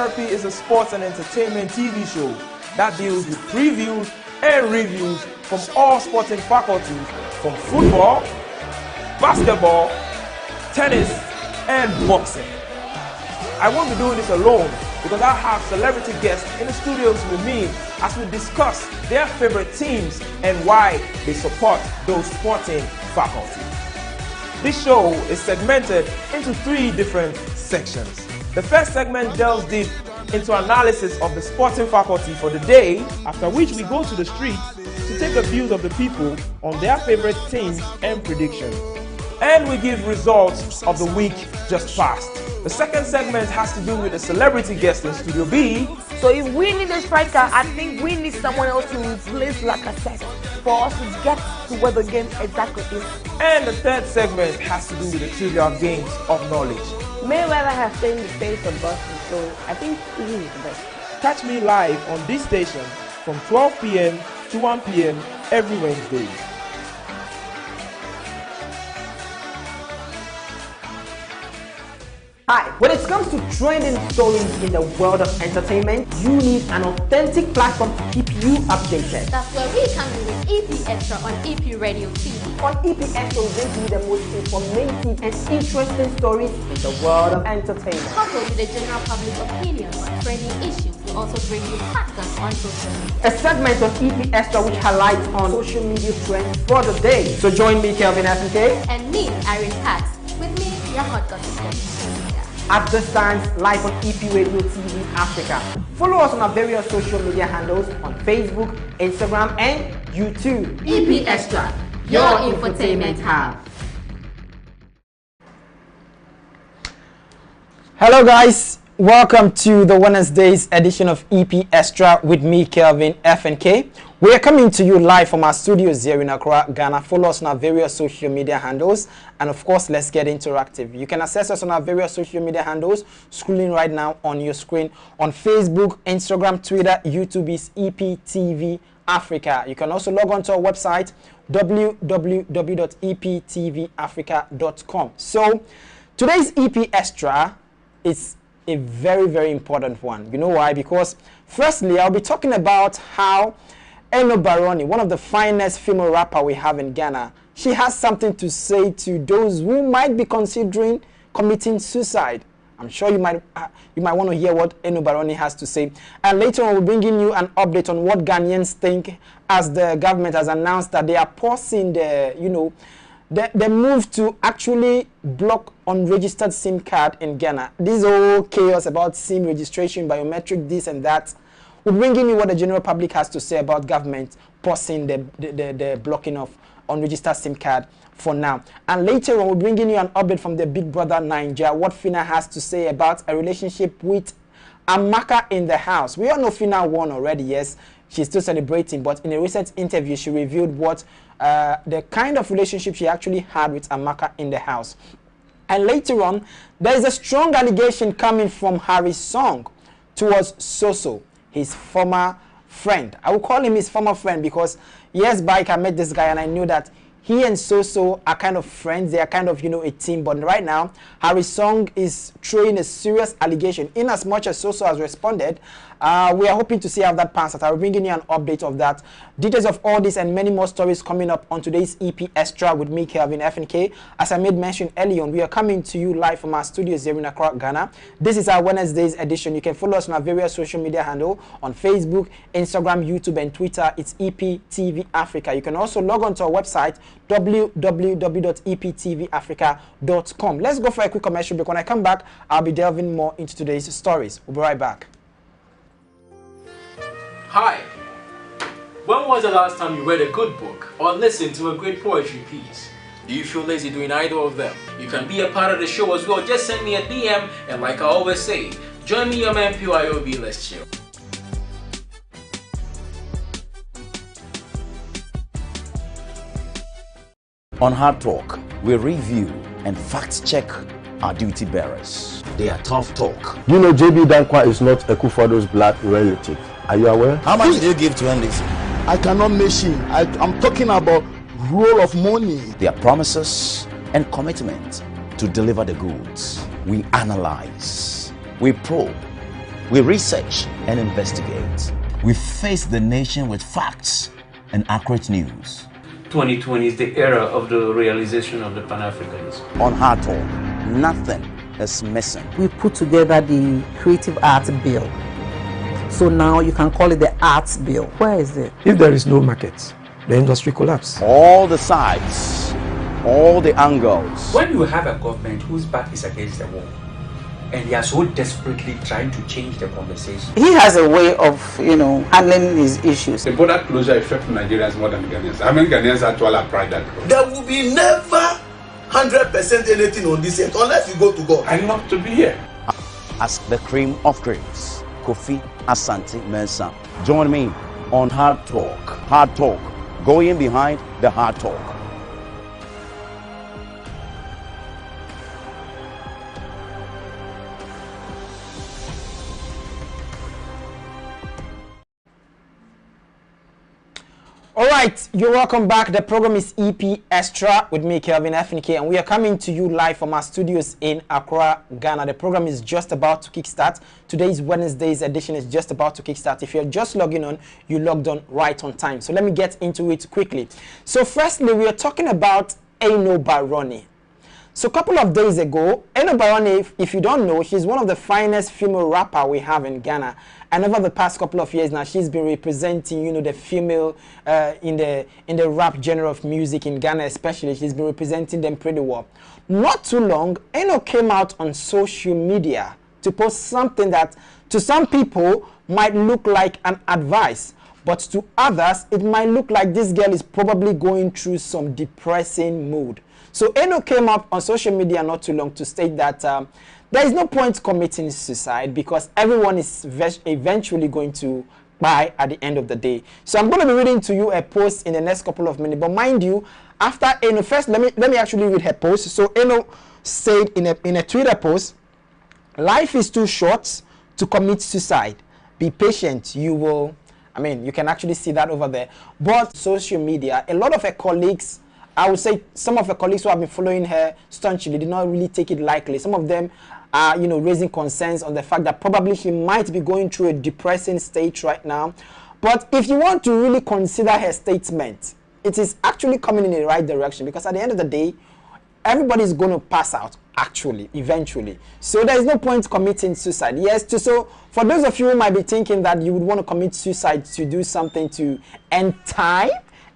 Therapy is a sports and entertainment TV show that deals with previews and reviews from all sporting faculties, from football, basketball, tennis, and boxing. I won't be doing this alone because I have celebrity guests in the studios with me as we discuss their favorite teams and why they support those sporting faculties. This show is segmented into 3 different sections. The first segment delves deep into analysis of the sporting faculty for the day, after which we go to the streets to take the views of the people on their favorite teams and predictions. And we give results of the week just passed. The second segment has to do with the celebrity guest in Studio B. So if we need a striker, I think we need someone else to replace Lacazette for us to get to where the game exactly is. And the third segment has to do with the trivial games of knowledge. Mayweather has changed the face of boxing, so I think he is the best. Catch me live on this station from 12 p.m. to 1 p.m. every Wednesday. Hi, when it comes to trending stories in the world of entertainment, you need an authentic platform to keep you updated. That's where we come in with EP Xtra on EP Radio TV. On EP Extra, we bring you the most informative and interesting stories in the world of entertainment. Coupled with the general public opinion on trending issues, we also bring you podcasts on social media. A segment of EP Extra which highlights on social media trends for the day. So join me, Kelvin Fnk. And me, Irene Pax. With me, your hot gossip. At this time, live on EP Radio TV Africa. Follow us on our various social media handles on Facebook, Instagram, and YouTube. EP Extra, your infotainment hub. Hello guys, welcome to the Wednesday's edition of EP Extra with me, Kelvin Fnk. We are coming to you live from our studios here in Accra, Ghana. Follow us on our various social media handles. And of course, let's get interactive. You can access us on our various social media handles, scrolling right now on your screen. On Facebook, Instagram, Twitter, YouTube is EPTV Africa. You can also log on to our website, www.eptvafrica.com. So, today's EP Extra is a very, very important one. You know why? Because firstly, I'll be talking about how Eno Baroni, one of the finest female rapper we have in Ghana, she has something to say to those who might be considering committing suicide. I'm sure you might want to hear what Eno Baroni has to say. And later on, we'll bring you an update on what Ghanaians think as the government has announced that they are pausing the move to actually block unregistered SIM card in Ghana. This whole chaos about SIM registration, biometric, this and that. We're bringing you what the general public has to say about government pausing the blocking of unregistered SIM card for now. And later on, we're bringing you an update from the Big Brother Naija, what Fina has to say about a relationship with Amaka in the house. We all know Fina won already, yes. She's still celebrating, but in a recent interview, she revealed what the kind of relationship she actually had with Amaka in the house. And later on, there is a strong allegation coming from Harry's song towards Soso, his former friend. I will call him his former friend because years back I met this guy and I knew that he and Soso are kind of friends. They are kind of, a team. But right now, Harry's song is throwing a serious allegation. In as much as Soso has responded, we are hoping to see how that pans out. I will bring you an update of that. Details of all this and many more stories coming up on today's EP Extra with me, Kelvin Fnk. As I made mention earlier on, we are coming to you live from our studios here in Accra, Ghana. This is our Wednesday's edition. You can follow us on our various social media handle on Facebook, Instagram, YouTube, and Twitter. It's EPTV Africa. You can also log on to our website, www.eptvafrica.com. Let's go for a quick commercial break. When I come back, I'll be delving more into today's stories. We'll be right back. Hi. When was the last time you read a good book or listened to a great poetry piece? Do you feel lazy doing either of them? You can be a part of the show as well. Just send me a DM, and like I always say, join me on MPYOB, let's chill. On Hard Talk, we review and fact-check our duty bearers. They are tough talk. You know JB Dankwa is not Ekufodo's blood relative. Are you aware? How much do you give to NDC? I cannot mention. I'm talking about roll of money. Their promises and commitment to deliver the goods. We analyze, we probe, We research and investigate. We face the nation with facts and accurate news. 2020 is the era of the realization of the Pan-Africanism. On Hard Talk, nothing is missing. We put together the Creative Arts Bill. So now you can call it the Arts Bill. Where is it? If there is no market, the industry collapses. All the sides, all the angles. When you have a government whose back is against the wall, and they are so desperately trying to change the conversation. He has a way of, handling his issues. The border closure affects Nigerians more than Ghanaians. How many Ghanaians actually applied that? There will be never 100% anything on this end unless you go to God. I love to be here. As the cream of creams, Kofi Asante Mensah. Join me on Hard Talk. Hard Talk, going behind the hard talk. All right, you're welcome back. The program is EP Xtra with me, Kelvin Fnk, and we are coming to you live from our studios in Accra, Ghana. The program is just about to kickstart. Today's Wednesday's edition is just about to kickstart. If you're just logging on, you logged on right on time. So let me get into it quickly. So firstly, we are talking about Eno Baroni. So a couple of days ago, Eno Baroni, if you don't know, she's one of the finest female rapper we have in Ghana. And over the past couple of years now, she's been representing, the female in the rap genre of music in Ghana especially. She's been representing them pretty well. Not too long, Eno came out on social media to post something that to some people might look like an advice. But to others, it might look like this girl is probably going through some depressing mood. So Eno came up on social media not too long to state that there is no point committing suicide because everyone is eventually going to die at the end of the day. So I'm going to be reading to you a post in the next couple of minutes. But mind you, after Eno, first let me actually read her post. So Eno said in a Twitter post, "Life is too short to commit suicide. Be patient. You will." You can actually see that over there. But social media, a lot of her colleagues, I would say some of her colleagues who have been following her staunchly did not really take it lightly. Some of them are, raising concerns on the fact that probably she might be going through a depressing state right now. But if you want to really consider her statement, it is actually coming in the right direction because at the end of the day, everybody is going to pass out actually, eventually. So there is no point committing suicide. Yes, so for those of you who might be thinking that you would want to commit suicide to do something to end time,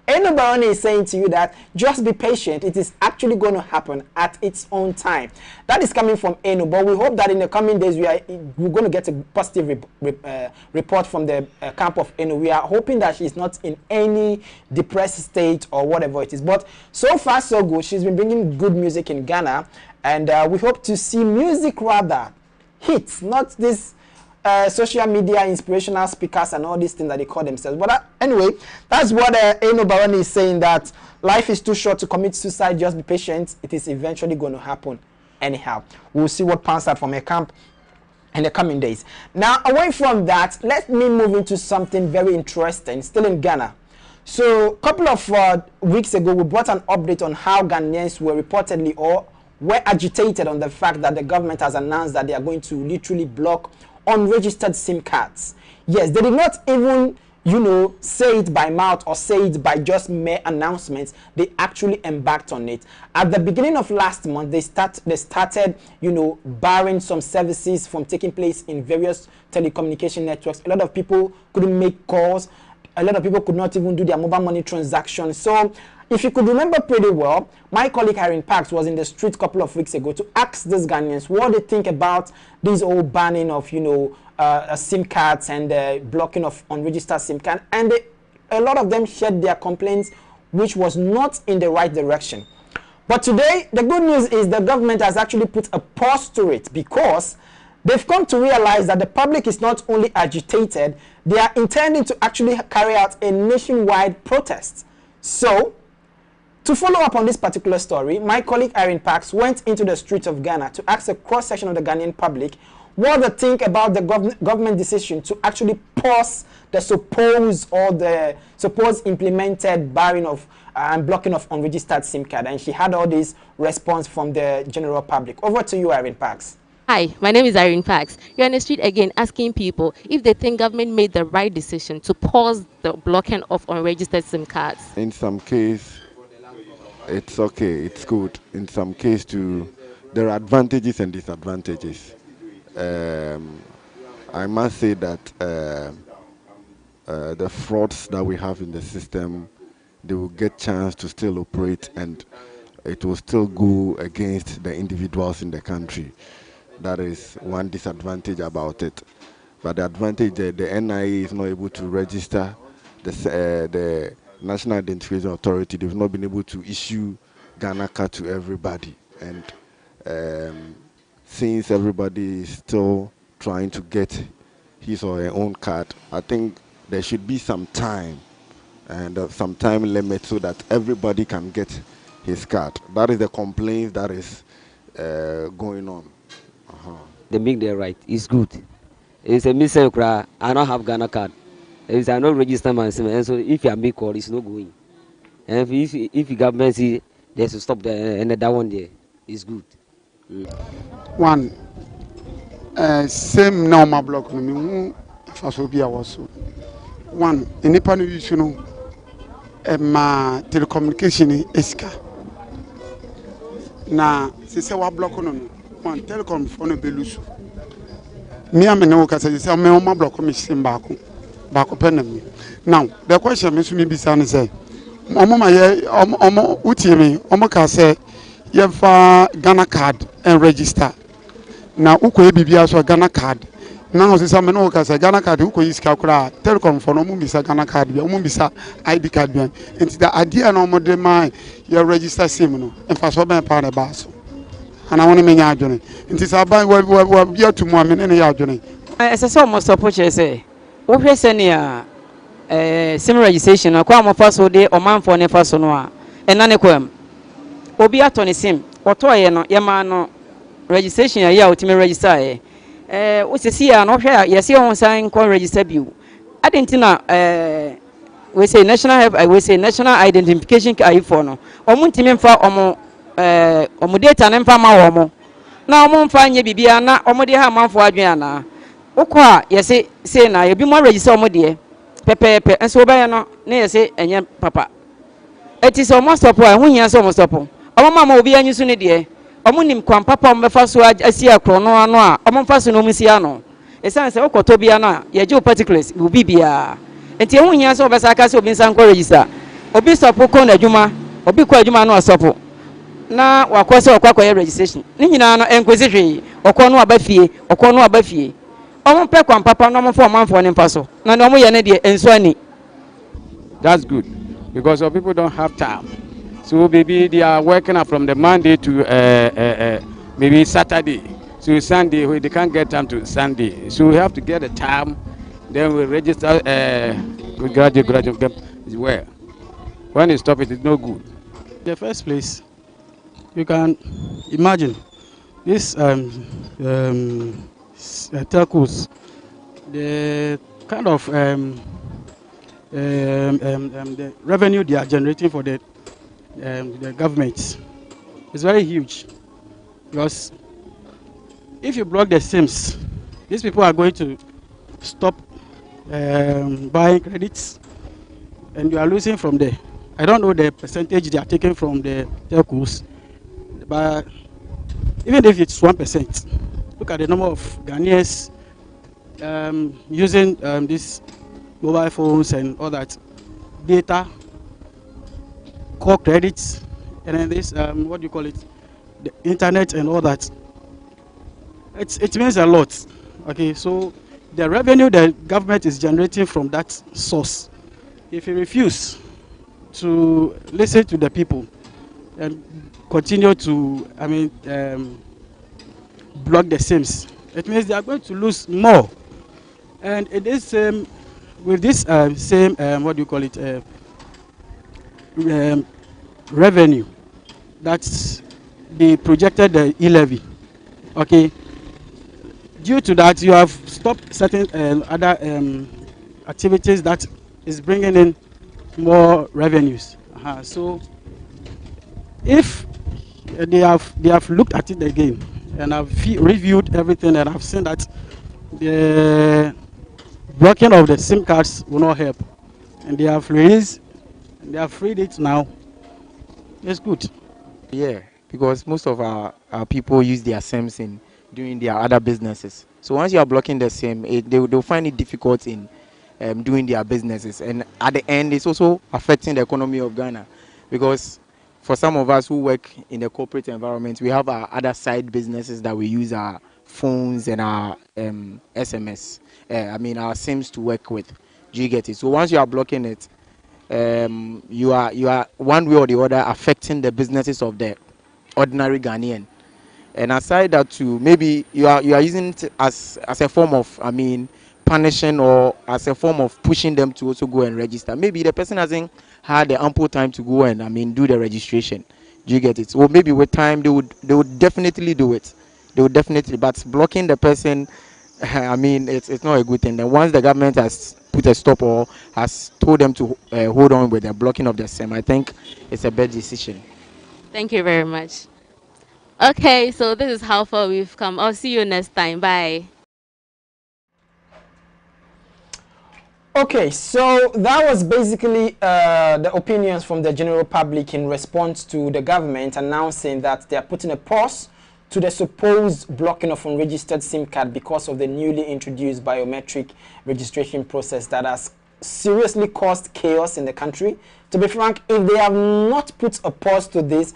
Eno Baroni is saying to you that just be patient. It is actually going to happen at its own time. That is coming from Eno, but we hope that in the coming days we're going to get a positive report from the camp of Eno. We are hoping that she's not in any depressed state or whatever it is. But so far so good. She's been bringing good music in Ghana, and we hope to see music rather hits, not this social media inspirational speakers and all these things that they call themselves. But anyway, that's what Eno Baroni is saying, that life is too short to commit suicide. Just be patient. It is eventually going to happen anyhow. We'll see what pans out from her camp in the coming days. Now, away from that, let me move into something very interesting, still in Ghana. So a couple of weeks ago, we brought an update on how Ghanaians were reportedly or were agitated on the fact that the government has announced that they are going to literally block unregistered SIM cards. Yes, they did not even, say it by mouth or say it by just mere announcements. They actually embarked on it. At the beginning of last month, they started, barring some services from taking place in various telecommunication networks. A lot of people couldn't make calls. A lot of people could not even do their mobile money transactions. So if you could remember pretty well, my colleague Irene Parks was in the street a couple of weeks ago to ask these Ghanaians what they think about this whole banning of, SIM cards and blocking of unregistered SIM cards. And a lot of them shared their complaints, which was not in the right direction. But today, the good news is the government has actually put a pause to it because they've come to realize that the public is not only agitated, they are intending to actually carry out a nationwide protest. So, to follow up on this particular story, my colleague Irene Parks went into the streets of Ghana to ask a cross-section of the Ghanaian public what they think about the government decision to actually pause the supposed implemented barring of and blocking of unregistered SIM card. And she had all this response from the general public. Over to you, Irene Parks. Hi, my name is Irene Pax. You're on the street again asking people if they think government made the right decision to pause the blocking of unregistered SIM cards. In some case, it's okay, it's good. In some case, too, there are advantages and disadvantages. I must say that the frauds that we have in the system, they will get chance to still operate, and it will still go against the individuals in the country. That is one disadvantage about it. But the advantage, the NIA is not able to register the National Identification Authority. They've not been able to issue Ghana card to everybody. And since everybody is still trying to get his or her own card, I think there should be some time and some time limit so that everybody can get his card. That is the complaint that is going on. They make their right. It's good. It's a missile cry. I don't have Ghana card. It's I not register myself, and so if you are make call, it's not going. And if the government see there's to stop there, and that one there is good. One, same normal block. No, me who be also. One, in the panel you know, ma telecommunication is ka. Na se se wa block no. One telecom phone be lose. Me am no ka say me o ma block me sim baako pen me. Now the question me so me bisa ne say omo ma ye omo utie me omo ka say ye fa Ghana card and register. Na uko e bibia so Ghana card. Na o say me no ka say Ghana card uko iska kura telecom phone omo bisa Ghana card bia omo bisa ID card bia. Enti the idea na omo de my ye register sim no. Emfa so ben pa na ba so. And I want to make a journey. It is about what we are to more than any journey. As I saw most of what you say, what we say near SIM registration, or come first day or man for never so no, and none of them. Obia Tony SIM, or toy no, Yamano registration, a year to me register. What's the see and okay, yes, you on sign call register you. I didn't know. We say national identification card for no. Or Muntimin for omo data ne mfa ma wo na omo mfa nye bibia na omo de ha manfo adwen ana ukwa yese say na ebi mo register omo de pepepe enso obaye no na yese enye papa eti so omo stop a hunya so omo stop omo mama obi anyi so ne de omo nim kwan papa omo befa so asi akro no ano a omo mfa so no mu si ano esan se ukoto bia na ye je particulars obi bia enti hunya so obesa aka se obi nsan ko register obi stop ko na adwuma obi ko adwuma no stop na wakwese okwakoye registration ni nyina no enkwezi hwe okọ no abafie omo pe kwan papa no mo fo manfo ne mpaso na no mo ye ne de enso ani. That's good because some people don't have time, so maybe they are working from the Monday to maybe Saturday, so Sunday they can't get time to Sunday, so we have to get a time, then we register, we graduate well. When you stop it, it's no good. In the first place, you can imagine this telcos, the kind of the revenue they are generating for the government is very huge, because if you block the SIMs, these people are going to stop buying credits, and you are losing from there. I don't know the percentage they are taking from the telcos, but even if it's 1%, look at the number of Ghanaians using these mobile phones and all that data, core credits, and then this what do you call it, the internet and all that. It means a lot. Okay, so the revenue the government is generating from that source, if you refuse to listen to the people and continue to, block the SIMs, it means they are going to lose more. And it is with this same what do you call it, revenue that's the projected e-levy. Okay, due to that you have stopped certain other activities that is bringing in more revenues. So if they have looked at it again and I've reviewed everything, and I've seen that the blocking of the SIM cards will not help, and they have freed it now. It's good. Yeah, because most of our people use their SIMs in doing their other businesses. So once you are blocking the SIM, they'll find it difficult in doing their businesses. And at the end, it's also affecting the economy of Ghana. Because for some of us who work in the corporate environment, we have our other side businesses that we use our phones and our SMS, our SIMs to work with. Do you get it? So once you are blocking it, you are one way or the other affecting the businesses of the ordinary Ghanaian. And aside that too, maybe you are using it as a form of punishing, or as a form of pushing them to also go and register. Maybe the person hasn't had the ample time to go and do the registration. Do you get it? Or maybe with time they would definitely do it. They would definitely, but blocking the person, it's not a good thing. Then once the government has put a stop or has told them to hold on with the blocking of the SIM, I think it's a bad decision. Thank you very much. Okay, so this is how far we've come. I'll see you next time. Bye. Okay, so that was basically the opinions from the general public in response to the government announcing that they are putting a pause to the supposed blocking of unregistered SIM card because of the newly introduced biometric registration process that has seriously caused chaos in the country. To be frank, if they have not put a pause to this,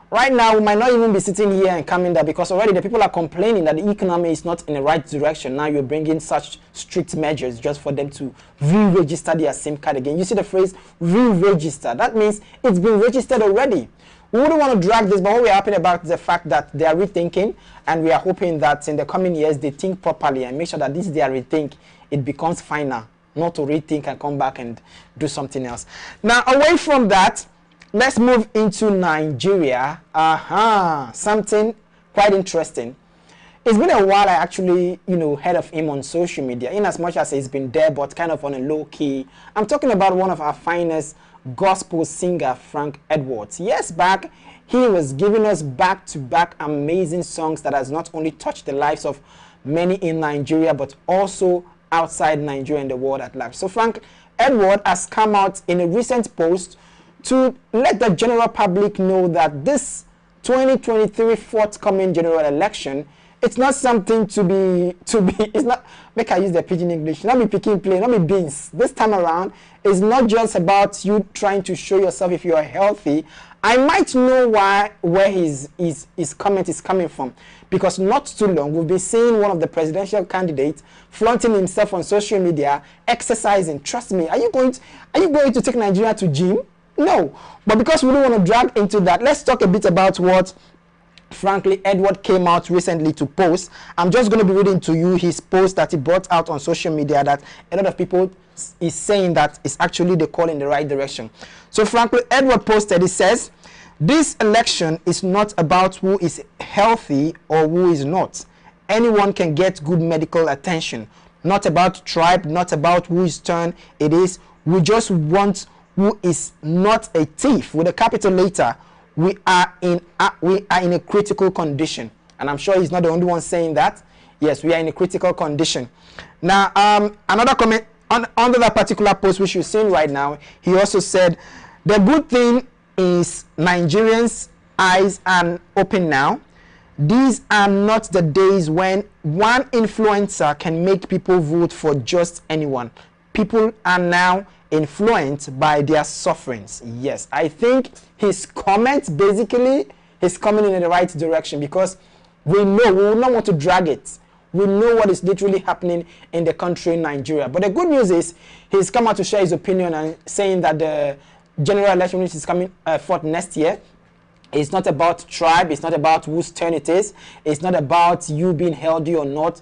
right now, we might not even be sitting here and coming there, because already the people are complaining that the economy is not in the right direction. Now you're bringing such strict measures just for them to re-register their SIM card again. You see the phrase re-register. That means it's been registered already. We wouldn't want to drag this, but what we're happy about is the fact that they are rethinking, and we are hoping that in the coming years they think properly and make sure that this their rethink, it becomes final, not to rethink and come back and do something else. Now, away from that, let's move into Nigeria. Something quite interesting. It's been a while I actually, heard of him on social media, in as much as he's been there, but kind of on a low key. I'm talking about one of our finest gospel singer, Frank Edwards. Yes, back, he was giving us back-to-back amazing songs that has not only touched the lives of many in Nigeria, but also outside Nigeria and the world at large. So Frank Edwards has come out in a recent post to let the general public know that this 2023 forthcoming general election, it's not something to be, it's not, make I use the pidgin English, not be picking play, not be beans. This time around, it's not just about you trying to show yourself if you are healthy. I might know where his comment is coming from, because not too long, we've been seeing one of the presidential candidates flaunting himself on social media, exercising. Trust me, are you going to take Nigeria to gym? No, but because we don't want to drag into that, let's talk a bit about what frankly Edward came out recently to post. I'm just going to be reading to you his post that he brought out on social media that a lot of people is saying that is actually the call in the right direction. So frankly Edward posted, he says, this election is not about who is healthy or who is not. Anyone can get good medical attention. Not about tribe, not about whose turn it is. We just want who is not a thief with a capital letter. We are in a critical condition, and I'm sure he's not the only one saying that. Yes, we are in a critical condition. Now, another comment under that particular post which you're seeing right now, he also said the good thing is Nigerians' eyes are open now. These are not the days when one influencer can make people vote for just anyone. People are now influenced by their sufferings. Yes, I think his comment basically is coming in the right direction, because we will not want to drag it. We know what is literally happening in the country in Nigeria. But the good news is he's come out to share his opinion and saying that the general election which is coming forth next year, it's not about tribe, it's not about whose turn it is, it's not about you being healthy or not,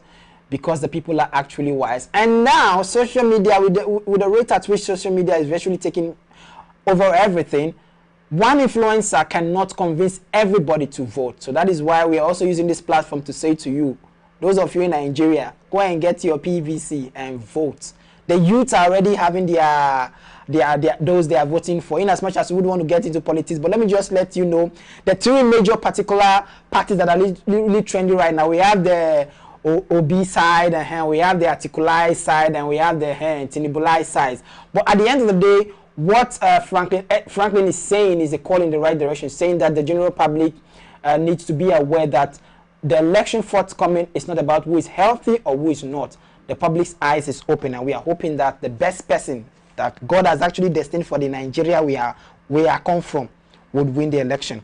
because the people are actually wise. And now social media, with the rate at which social media is virtually taking over everything, one influencer cannot convince everybody to vote. So that is why we are also using this platform to say to you, those of you in Nigeria, go and get your PVC and vote. The youths are already having their those they are voting for, in as much as we would want to get into politics. But let me just let you know the three major particular parties that are really trendy right now. We have the OB side, and we have the Articulai side, and we have the Tinibulai side. But at the end of the day, what Franklin is saying is a call in the right direction, saying that the general public needs to be aware that the election forthcoming is not about who is healthy or who is not. The public's eyes is open, and we are hoping that the best person that God has actually destined for the Nigeria we are come from would win the election.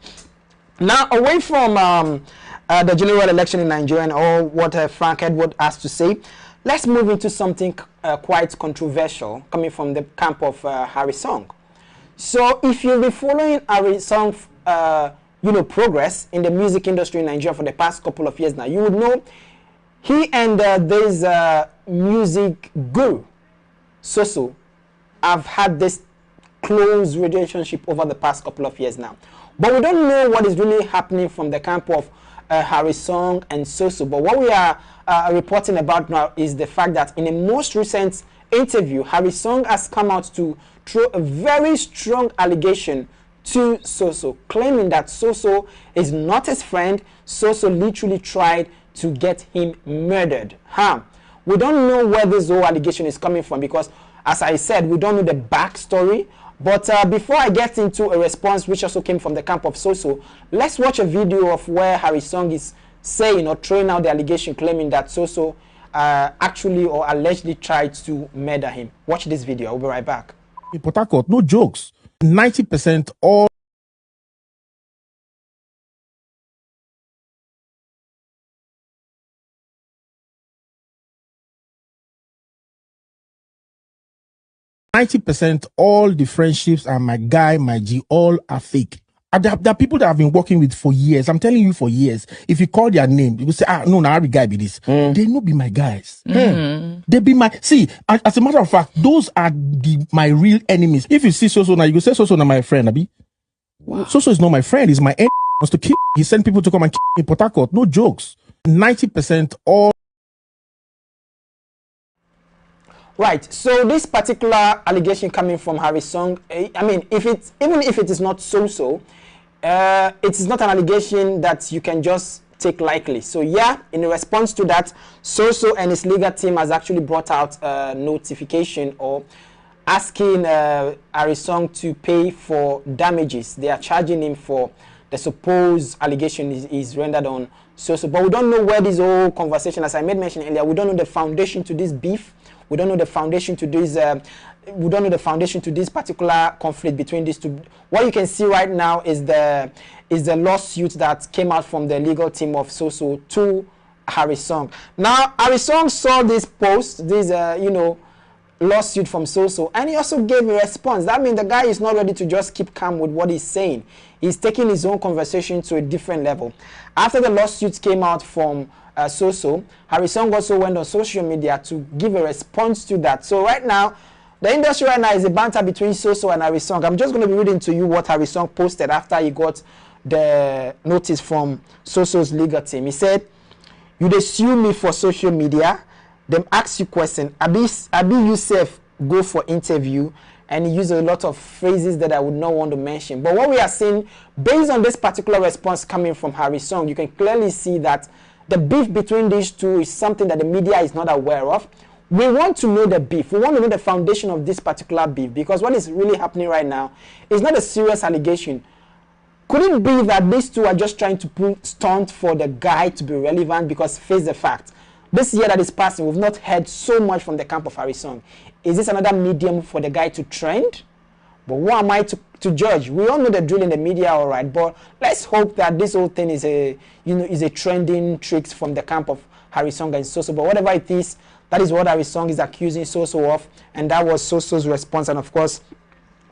Now, away from the general election in Nigeria and all what Frank Edward has to say, let's move into something quite controversial coming from the camp of Harry Song. So, if you've been following Harry Song, progress in the music industry in Nigeria for the past couple of years now, you would know he and this music guru, Soso, have had this close relationship over the past couple of years now. But we don't know what is really happening from the camp of Harry Song and Soso. But what we are reporting about now is the fact that in a most recent interview, Harry Song has come out to throw a very strong allegation to Soso, claiming that Soso is not his friend. Soso literally tried to get him murdered. We don't know where this whole allegation is coming from because, as I said, we don't know the backstory. But before I get into a response which also came from the camp of Soso, let's watch a video of where Harry Song is saying or throwing out the allegation claiming that Soso actually or allegedly tried to murder him. Watch this video. I'll be right back. In Port Harcourt, no jokes. 90% all all the friendships and my guy, my G, all are fake. And there are people that I've been working with for years. I'm telling you, for years. If you call their name, you will say, no, Harry guy be this. They no be my guys. They be my, see, as a matter of fact, those are my real enemies. If you see Soso now, you go say Soso now my friend, Abi. Wow. Soso is not my friend, he's my enemy. He wants to kill. He sent people to come and kill in Port Harcourt. No jokes. 90% all. Right, so this particular allegation coming from Harry Song, I mean, even if it is not so, it is not an allegation that you can just take lightly. So yeah, in response to that, Soso and his legal team has actually brought out a notification or asking Harry Song to pay for damages. They are charging him for the supposed allegation is rendered on Soso. But we don't know where this whole conversation, as I made mention earlier, we don't know the foundation to this beef. We don't know the foundation to this. We don't know the foundation to this particular conflict between these two. What you can see right now is the lawsuit that came out from the legal team of Soso to Harry Song. Now, Harry Song saw this post, this lawsuit from Soso, and he also gave a response. That means the guy is not ready to just keep calm with what he's saying. He's taking his own conversation to a different level. After the lawsuits came out from Soso, Harry Song also went on social media to give a response to that. So right now, the industry right now is a banter between Soso and Harry Song. I'm just going to be reading to you what Harry Song posted after he got the notice from Soso's legal team. He said, "You dey sue me for social media. Them ask you question. Abi yourself go for interview," and he used a lot of phrases that I would not want to mention. But what we are seeing, based on this particular response coming from Harry Song, you can clearly see that the beef between these two is something that the media is not aware of. We want to know the beef. We want to know the foundation of this particular beef, because what is really happening right now is not a serious allegation. Could it be that these two are just trying to put stunt for the guy to be relevant? Because face the fact, this year that is passing, we've not heard so much from the camp of Harry Song. Is this another medium for the guy to trend? But what am I to judge? We all know the drill in the media, all right. But let's hope that this whole thing is a trending tricks from the camp of Harry Song and Soso. But whatever it is, that is what Harry Song is accusing Soso of, and that was Soso's response. And of course,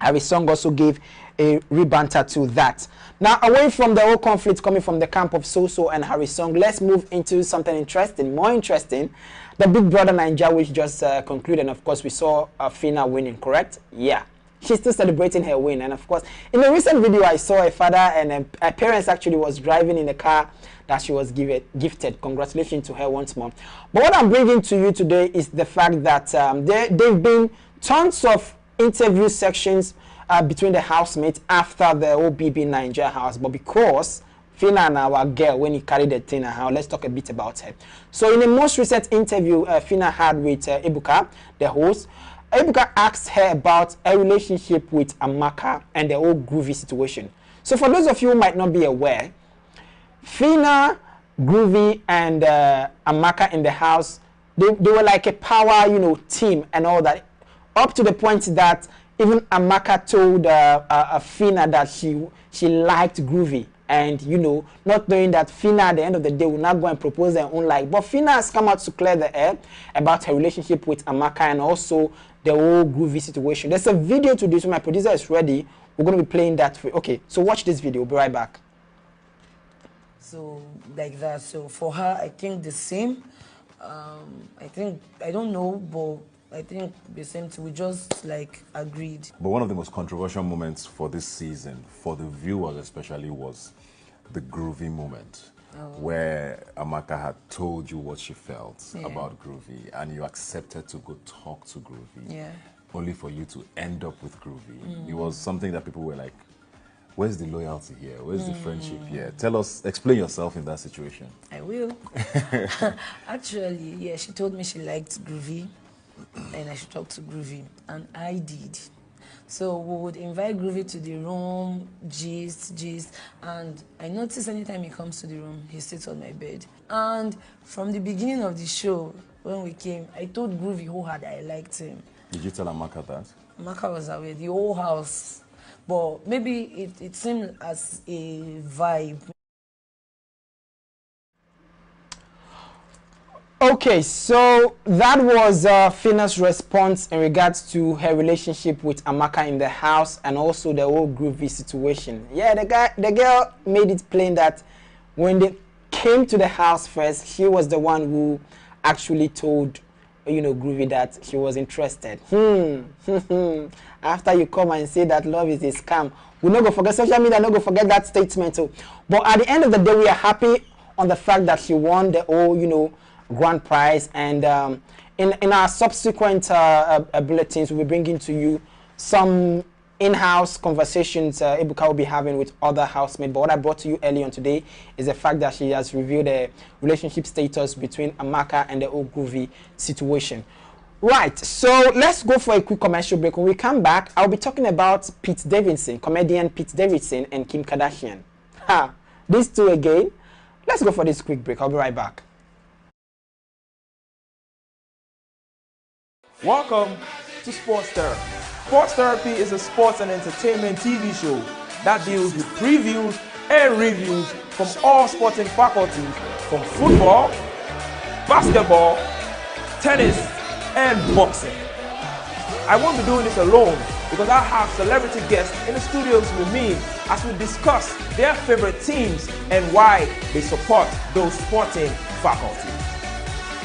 Harry Song also gave a rebanter to that. Now, away from the whole conflict coming from the camp of Soso and Harry Song, let's move into something interesting, more interesting. The Big Brother Naija, which just concluded, and of course, we saw Fina winning, correct? Yeah. She's still celebrating her win. And of course, in a recent video, I saw a father and a parents actually was driving in a car that she was gifted. Congratulations to her once more. But what I'm bringing to you today is the fact that there've been tons of interview sections between the housemates after the OBB Nigeria house, but because Fina and our girl, when he carried the thing out, let's talk a bit about her. So in the most recent interview Fina had with Ebuka, the host, Ebuka asked her about a relationship with Amaka and the whole Groovy situation. So for those of you who might not be aware, Fina, Groovy, and Amaka in the house, they were like a power, team and all that, up to the point that even Amaka told Fina that she liked Groovy. And, not knowing that Fina at the end of the day will not go and propose their own like. But Fina has come out to clear the air about her relationship with Amaka and also the whole Groovy situation. There's a video to this. So my producer is ready. We're going to be playing that for you. Okay, so watch this video. We'll be right back. So, like that. So, for her, I think the same. I don't know, but I think the same thing. We just agreed. But one of the most controversial moments for this season, for the viewers especially, was the Groovy moment, where Amaka had told you what she felt about Groovy, and you accepted to go talk to Groovy, only for you to end up with Groovy. It was something that people were like, where's the loyalty here? Where's the friendship here? Tell us, explain yourself in that situation. I will. Actually, yeah, she told me she liked Groovy and I should talk to Groovy, and I did. So we would invite Groovy to the room, gist, and I noticed anytime he comes to the room, he sits on my bed. And from the beginning of the show, when we came, I told Groovy who had I liked him. Did you tell Amaka that? Amaka was aware, the whole house. But maybe it seemed as a vibe. Okay, so that was Fina's response in regards to her relationship with Amaka in the house and also the whole Groovy situation. Yeah, the girl made it plain that when they came to the house first, she was the one who actually told Groovy that she was interested. After you come and say that love is a scam, we're not going to forget social media, not going to forget that statement too. But at the end of the day, we are happy on the fact that she won the whole, grand prize. And in our subsequent bulletins, we'll be bringing to you some in-house conversations Ebuka will be having with other housemates. But what I brought to you early on today is the fact that she has revealed the relationship status between Amaka and the whole Groovy situation. Right, so let's go for a quick commercial break. When we come back, I'll be talking about Pete Davidson, comedian Pete Davidson and Kim Kardashian. These two again. Let's go for this quick break. I'll be right back. Welcome to Sports Therapy. Sports Therapy is a sports and entertainment TV show that deals with previews and reviews from all sporting faculties, from football, basketball, tennis, and boxing. I won't be doing this alone because I have celebrity guests in the studios with me as we discuss their favorite teams and why they support those sporting faculties.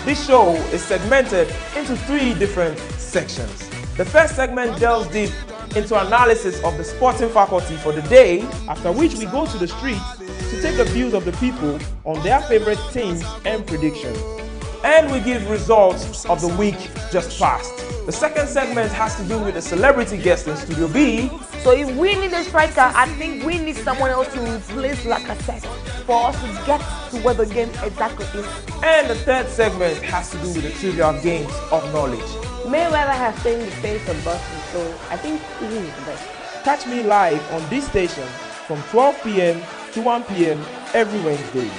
This show is segmented into 3 different sections. The first segment delves deep into analysis of the sporting faculty for the day, after which we go to the streets to take the views of the people on their favorite teams and predictions. And we give results of the week just passed. The second segment has to do with the celebrity guest in Studio B. So if we need a striker, I think we need someone else to replace Lacazette for us to get to where the game exactly is. And the third segment has to do with the trivial games of knowledge. Mayweather has changed the face of boxing, so I think he is the best. Catch me live on this station from 12 p.m. to 1 p.m. every Wednesday.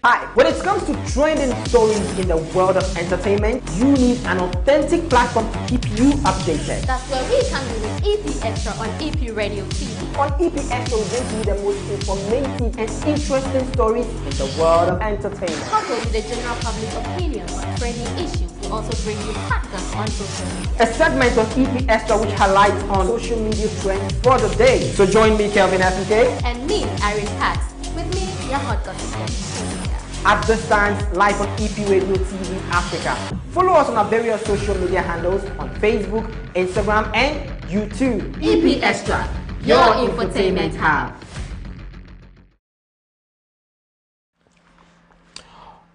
Hi, when it comes to trending stories in the world of entertainment, you need an authentic platform to keep you updated. That's where we come in with EP Extra on EP Radio TV. On EP Extra, we bring you the most informative and interesting stories in the world of entertainment. Coupled with the general public opinion on trending issues, we also bring you podcasts on social media. A segment on EP Extra which highlights on social media trends for the day. So join me, Kelvin Fnk. And me, Irene Pax. With me, your hot gossip. At this time, live on EP Radio TV Africa. Follow us on our various social media handles on Facebook, Instagram, and YouTube. EP Extra, your infotainment hub.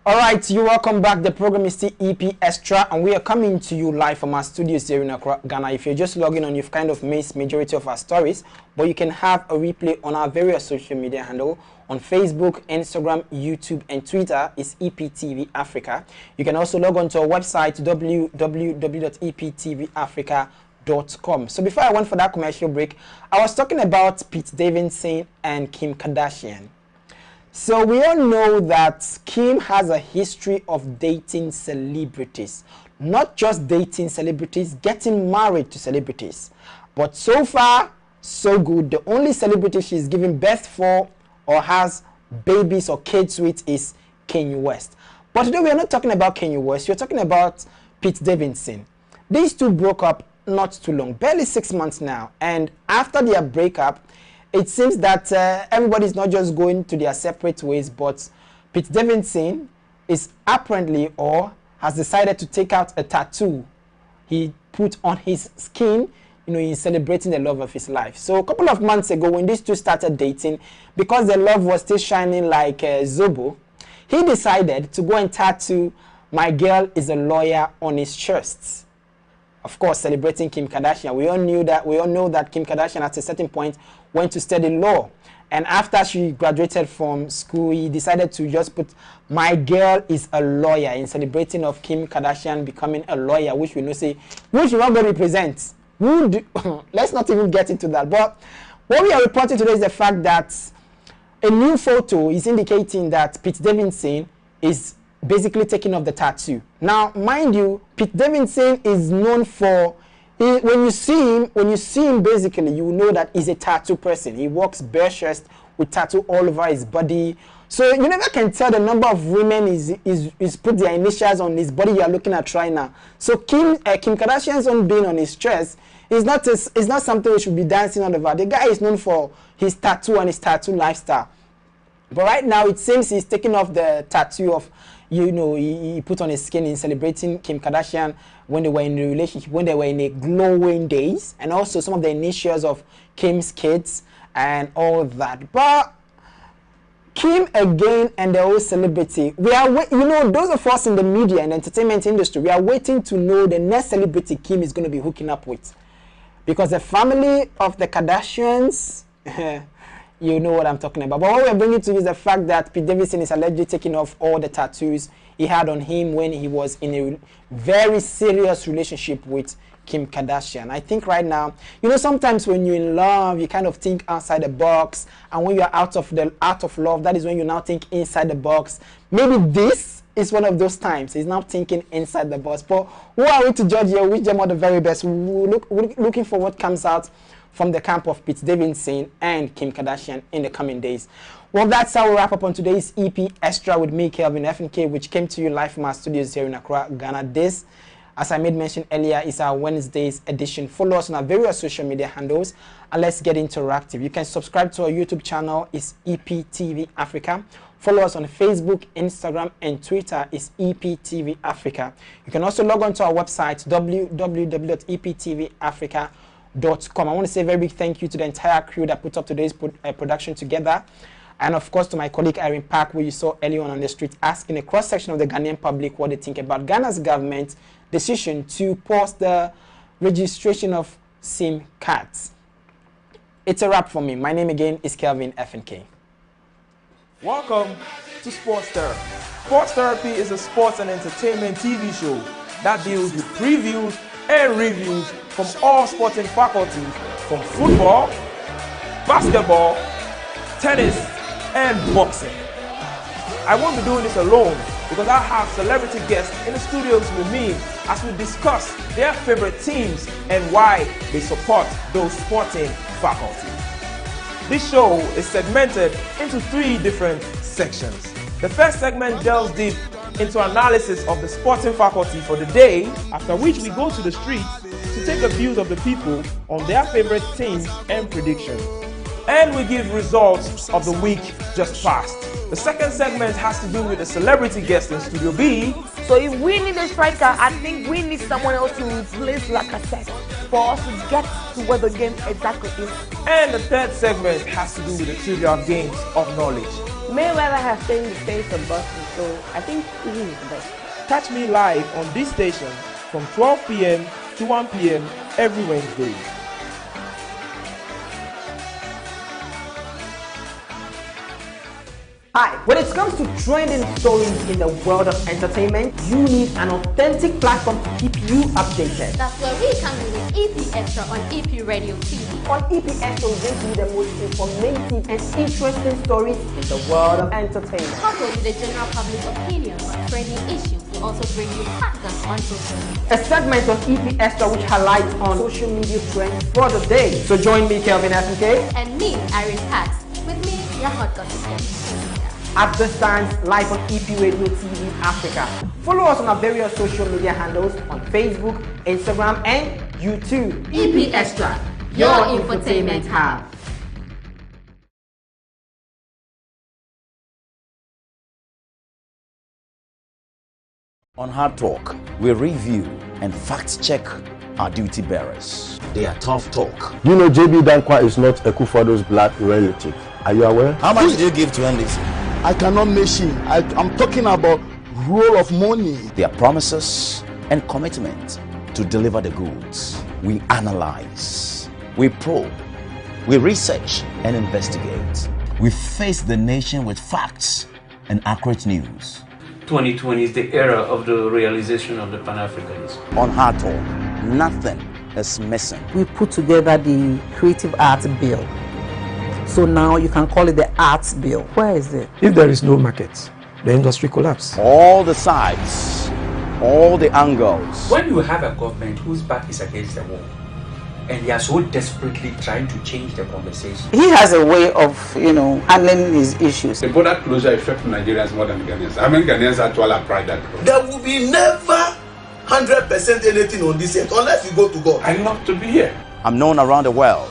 All right, you welcome back. The program is still EP Extra, and we are coming to you live from our studios here in Accra, Ghana. If you're just logging on, you've kind of missed majority of our stories, but you can have a replay on our various social media handle on Facebook, Instagram, YouTube, and Twitter is EPTV Africa. You can also log on to our website www.eptvafrica.com. So before I went for that commercial break, I was talking about Pete Davidson and Kim Kardashian. So we all know that Kim has a history of dating celebrities. Not just dating celebrities, getting married to celebrities. But so far, so good. The only celebrity she's given birth for or has babies or kids with is Kanye West. But today we are not talking about Kanye West. We're talking about Pete Davidson. These two broke up not too long, barely 6 months now. And after their breakup, it seems that everybody's not just going to their separate ways, but Pete Davidson is apparently or has decided to take out a tattoo he put on his skin, in celebrating the love of his life. So a couple of months ago, when these two started dating, because their love was still shining like Zobo, he decided to go and tattoo "My girl is a lawyer" on his chest. Of course, celebrating Kim Kardashian. We all know that Kim Kardashian at a certain point went to study law. And after she graduated from school, he decided to just put "My girl is a lawyer" in celebrating of Kim Kardashian becoming a lawyer, which we know say, which we not going to represent. Let's not even get into that. But what we are reporting today is the fact that a new photo is indicating that Pete Davidson is basically taking off the tattoo. Now, mind you, Pete Davidson is known for, when you see him, basically, you know that he's a tattoo person. He walks bare chest with tattoo all over his body. So you never can tell the number of women is put their initials on his body you are looking at right now. So Kim Kardashian's own being on his chest is not something we should be dancing all over. The guy is known for his tattoo and his tattoo lifestyle. But right now, it seems he's taking off the tattoo of, he put on his skin in celebrating Kim Kardashian when they were in a relationship, when they were in a glowing days, and also some of the initials of Kim's kids and all that. But Kim again and the whole celebrity, we are, those of us in the media and entertainment industry, we are waiting to know the next celebrity Kim is going to be hooking up with. Because the family of the Kardashians, you know what I'm talking about. But what we're bringing to you is the fact that Pete Davidson is allegedly taking off all the tattoos he had on him when he was in a very serious relationship with Kim Kardashian. I think right now, sometimes when you're in love, you kind of think outside the box, and when you're out of love, that is when you now think inside the box. Maybe this is one of those times. He's now thinking inside the box. But who are we to judge here? Which them are the very best? We're looking for what comes out from the camp of Pete Davidson and Kim Kardashian in the coming days. Well, that's how we wrap up on today's EP Extra with me, Kelvin Fnk, which came to you live from our studios here in Accra, Ghana. This, as I made mention earlier, is our Wednesday's edition. Follow us on our various social media handles and let's get interactive. You can subscribe to our YouTube channel, it's EPTV Africa. Follow us on Facebook, Instagram, and Twitter, it's EPTV Africa. You can also log on to our website, www.eptvafrica.com. I want to say a very big thank you to the entire crew that put up today's production together. And of course to my colleague Irene Park, who you saw earlier on the street asking a cross-section of the Ghanaian public what they think about Ghana's government decision to pause the registration of SIM cards. It's a wrap for me. My name again is Kelvin Fnk. Welcome to Sports Therapy. Sports Therapy is a sports and entertainment TV show that deals with previews and reviews from all sporting faculties, from football, basketball, tennis, and boxing. I won't be doing this alone because I have celebrity guests in the studios with me as we discuss their favorite teams and why they support those sporting faculties. This show is segmented into 3 different sections. The first segment delves deep into analysis of the sporting faculty for the day, after which we go to the streets to take the views of the people on their favorite teams and predictions. And we give results of the week just passed. The second segment has to do with the celebrity guest in Studio B. So if we need a striker, I think we need someone else to replace Lacazette for us to get to what the game exactly is. And the third segment has to do with the trivial games of knowledge. Mayweather has changed the face of boxing, so I think he is the best. Catch me live on this station from 12 p.m. to 1 p.m. every Wednesday. Hi, when it comes to trending stories in the world of entertainment, you need an authentic platform to keep you updated. That's where we come in with EP Xtra on EP Radio TV. On EP Extra, we bring you the most informative and interesting stories in the world of entertainment. Coupled with the general public's opinions on trending issues, we also bring you factors on social media. A segment of EP Extra which highlights on social media trends for the day. So join me, Kelvin Fnk. And me, Irene Pax. With me, your hot gossip. At this time, live on EP Radio TV Africa. Follow us on our various social media handles on Facebook, Instagram, and YouTube. EP Extra, your infotainment hub. On Hard Talk, we review and fact-check our duty bearers. They are tough talk. You know JB Dankwa is not Ekufodo's blood relative. Are you aware? How much did you give to NDC? I cannot mention. I'm talking about roll of money. Their promises and commitment to deliver the goods. We analyze, we probe, we research and investigate. We face the nation with facts and accurate news. 2020 is the era of the realization of the Pan-Africanism. On Hard Talk, nothing is missing. We put together the Creative Arts Bill. So now you can call it the Arts Bill. Where is it? If there is no market, the industry collapses. All the sides, all the angles. When you have a government whose back is against the wall, and they are so desperately trying to change the conversation. He has a way of, handling his issues. The border closure affects Nigerians more than Ghanaians. I mean, Ghanaians actually are proud that. There will be never 100% anything on this end unless you go to God. I love to be here. I'm known around the world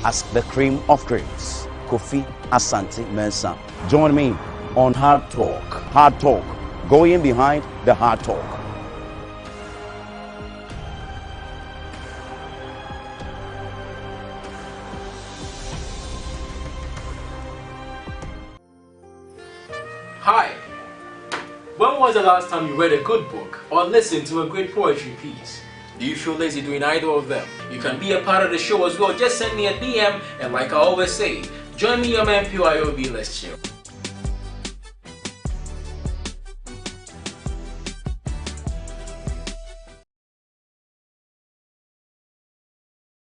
as the cream of creams, Kofi Asante Mensah. Join me on Hard Talk, going behind the hard talk. Hi. When was the last time you read a good book or listened to a great poetry piece? Do you feel lazy doing either of them? You can be a part of the show as well. Just send me a DM, and like I always say, join me on my PYOB. Let's chill.